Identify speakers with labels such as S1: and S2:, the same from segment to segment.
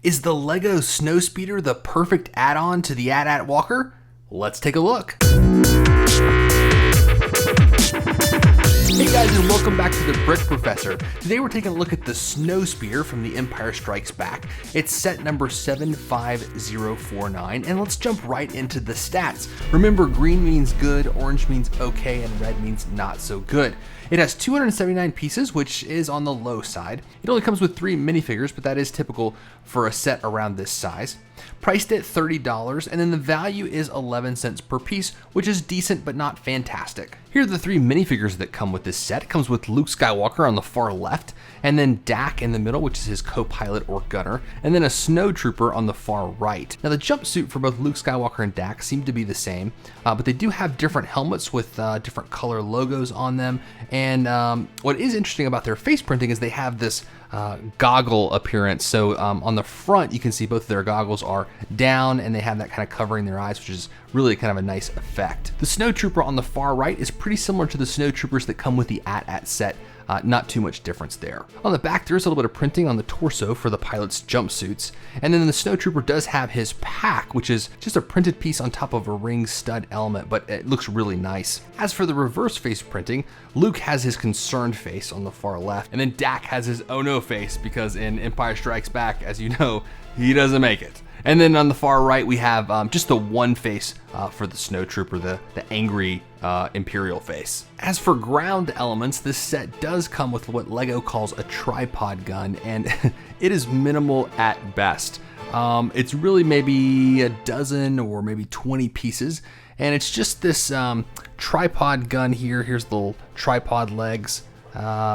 S1: Is the LEGO Snowspeeder the perfect add-on to the AT-AT Walker? Let's take a look. Hey guys, and welcome back to the Brick Professor. Today we're taking a look at the Snowspeeder from The Empire Strikes Back. It's set number 75049, and let's jump right into the stats. Remember, green means good, orange means okay, and red means not so good. It has 279 pieces, which is on the low side. It only comes with 3 minifigures, but that is typical for a set around this size. Priced at $30, and then the value is 11 cents per piece, which is decent but not fantastic. Here are the 3 minifigures that come with this set. It comes with Luke Skywalker on the far left, and then Dak in the middle, which is his co-pilot or gunner, and then a Snowtrooper on the far right. Now the jumpsuit for both Luke Skywalker and Dak seem to be the same, but they do have different helmets with different color logos on them. And what is interesting about their face printing is they have this goggle appearance. So on the front, you can see both of their goggles are down and they have that kind of covering their eyes, which is really kind of a nice effect. The Snowtrooper on the far right is pretty similar to the Snowtroopers that come with the AT-AT set. Not too much difference there. On the back, there's a little bit of printing on the torso for the pilot's jumpsuits. And then the Snowtrooper does have his pack, which is just a printed piece on top of a ring stud element, but it looks really nice. As for the reverse face printing, Luke has his concerned face on the far left, and then Dak has his oh no face, because in Empire Strikes Back, as you know, he doesn't make it. And then on the far right, we have just the one face for the Snowtrooper, the angry Imperial face. As for ground elements, this set does come with what LEGO calls a tripod gun, and it is minimal at best. It's really maybe a dozen or maybe 20 pieces, and it's just this tripod gun here. Here's the little tripod legs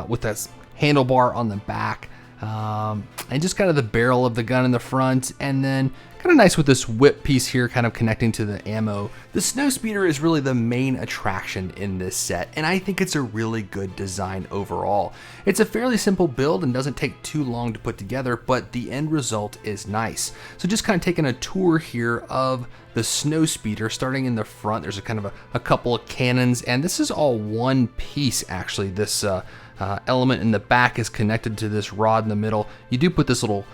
S1: with this handlebar on the back. And just kind of the barrel of the gun in the front, and then kind of nice with this whip piece here kind of connecting to the ammo. The Snowspeeder is really the main attraction in this set, and I think it's a really good design overall. It's a fairly simple build and doesn't take too long to put together, but the end result is nice. So just kind of taking a tour here of the Snowspeeder. Starting in the front, there's a kind of a couple of cannons, and this is all one piece actually. This element in the back is connected to this rod in the middle. You do put this little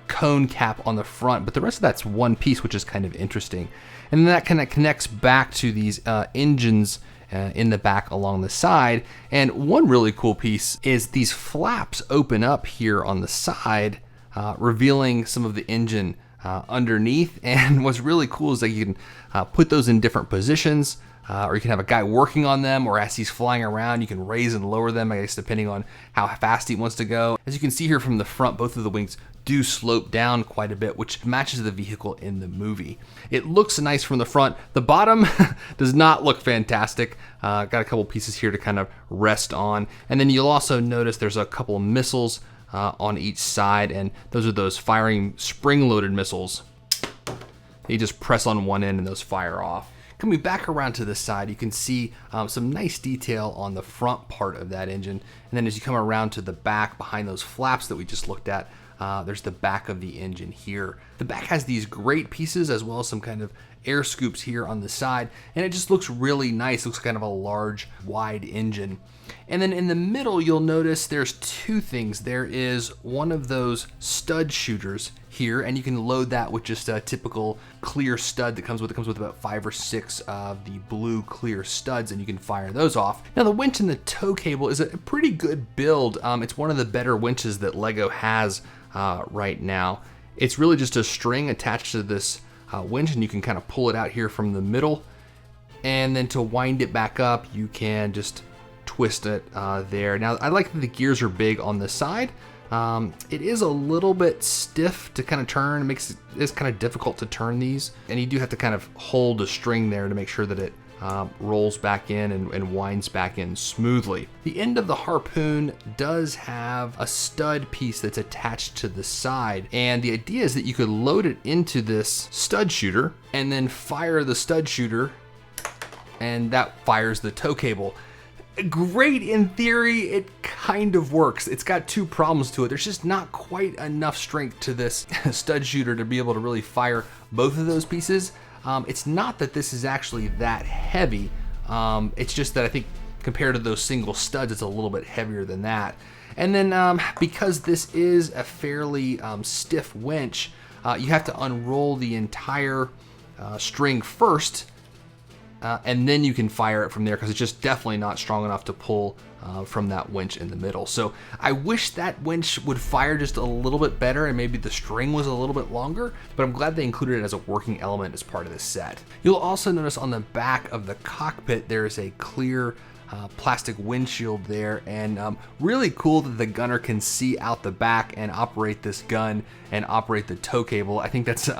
S1: cone cap on the front, but the rest of that's one piece, which is kind of interesting. And then that kind of connects back to these engines in the back along the side. And one really cool piece is these flaps open up here on the side, revealing some of the engine underneath. And what's really cool is that you can put those in different positions. Or you can have a guy working on them, or as he's flying around, you can raise and lower them, I guess, depending on how fast he wants to go. As you can see here from the front, both of the wings do slope down quite a bit, which matches the vehicle in the movie. It looks nice from the front. The bottom does not look fantastic. Got a couple pieces here to kind of rest on. And then you'll also notice there's a couple of missiles on each side, and those are those firing spring-loaded missiles. You just press on one end and those fire off. Coming back around to the side, you can see some nice detail on the front part of that engine. And then as you come around to the back, behind those flaps that we just looked at, there's the back of the engine here. The back has these great pieces as well as some kind of air scoops here on the side, and it just looks really nice. It looks kind of a large, wide engine. And then in the middle, you'll notice there's 2 things. There is one of those stud shooters here, and you can load that with just a typical clear stud that comes with it. Comes with about 5 or 6 of the blue clear studs, and you can fire those off. Now the winch and the tow cable is a pretty good build. It's one of the better winches that LEGO has right now. It's really just a string attached to this winch, and you can kind of pull it out here from the middle, and then to wind it back up, you can just twist it there. Now I like that the gears are big on the side. It is a little bit stiff to kind of turn. It's kind of difficult to turn these, and you do have to kind of hold a string there to make sure that it rolls back in and winds back in smoothly. The end of the harpoon does have a stud piece that's attached to the side, and the idea is that you could load it into this stud shooter and then fire the stud shooter, and that fires the tow cable. Great in theory, it kind of works. It's got 2 problems to it. There's just not quite enough strength to this stud shooter to be able to really fire both of those pieces. It's not that this is actually that heavy. It's just that I think compared to those single studs, it's a little bit heavier than that. And then because this is a fairly stiff winch, you have to unroll the entire string first, and then you can fire it from there, because it's just definitely not strong enough to pull from that winch in the middle. So I wish that winch would fire just a little bit better and maybe the string was a little bit longer, but I'm glad they included it as a working element as part of this set. You'll also notice on the back of the cockpit there is a clear plastic windshield there, and really cool that the gunner can see out the back and operate this gun and operate the tow cable. I think that's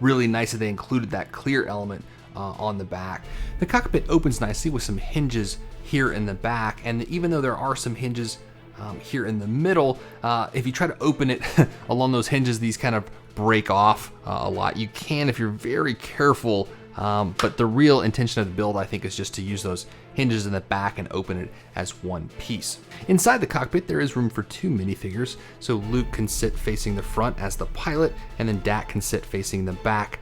S1: really nice that they included that clear element on the back. The cockpit opens nicely with some hinges here in the back, and even though there are some hinges here in the middle, if you try to open it along those hinges, these kind of break off a lot. You can if you're very careful, but the real intention of the build, I think, is just to use those hinges in the back and open it as one piece. Inside the cockpit, there is room for 2 minifigures, so Luke can sit facing the front as the pilot, and then Dak can sit facing the back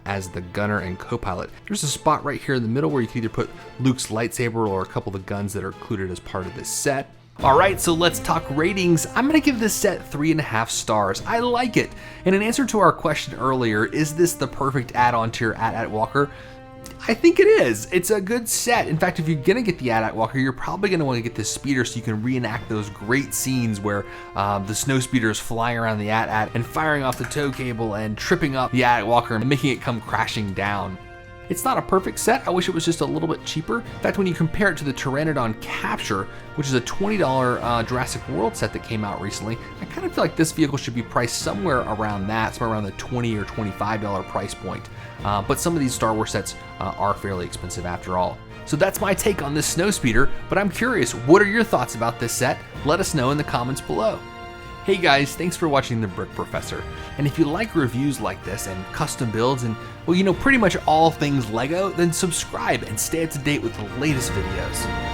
S1: as the gunner and co-pilot. There's a spot right here in the middle where you can either put Luke's lightsaber or a couple of the guns that are included as part of this set. Alright, so let's talk ratings. I'm gonna give this set 3.5 stars. I like it. And in answer to our question earlier, is this the perfect add-on to your AT-AT Walker? I think it is. It's a good set. In fact, if you're gonna get the AT-AT Walker, you're probably gonna wanna get this speeder so you can reenact those great scenes where the Snowspeeder is flying around the AT-AT and firing off the tow cable and tripping up the AT-AT Walker and making it come crashing down. It's not a perfect set. I wish it was just a little bit cheaper. In fact, when you compare it to the Pteranodon Capture, which is a $20 Jurassic World set that came out recently, I kind of feel like this vehicle should be priced somewhere around that, somewhere around the $20 or $25 price point. But some of these Star Wars sets are fairly expensive after all. So that's my take on this Snowspeeder, but I'm curious, what are your thoughts about this set? Let us know in the comments below. Hey guys, thanks for watching The Brick Professor. And if you like reviews like this and custom builds and, well, you know, pretty much all things LEGO, then subscribe and stay up to date with the latest videos.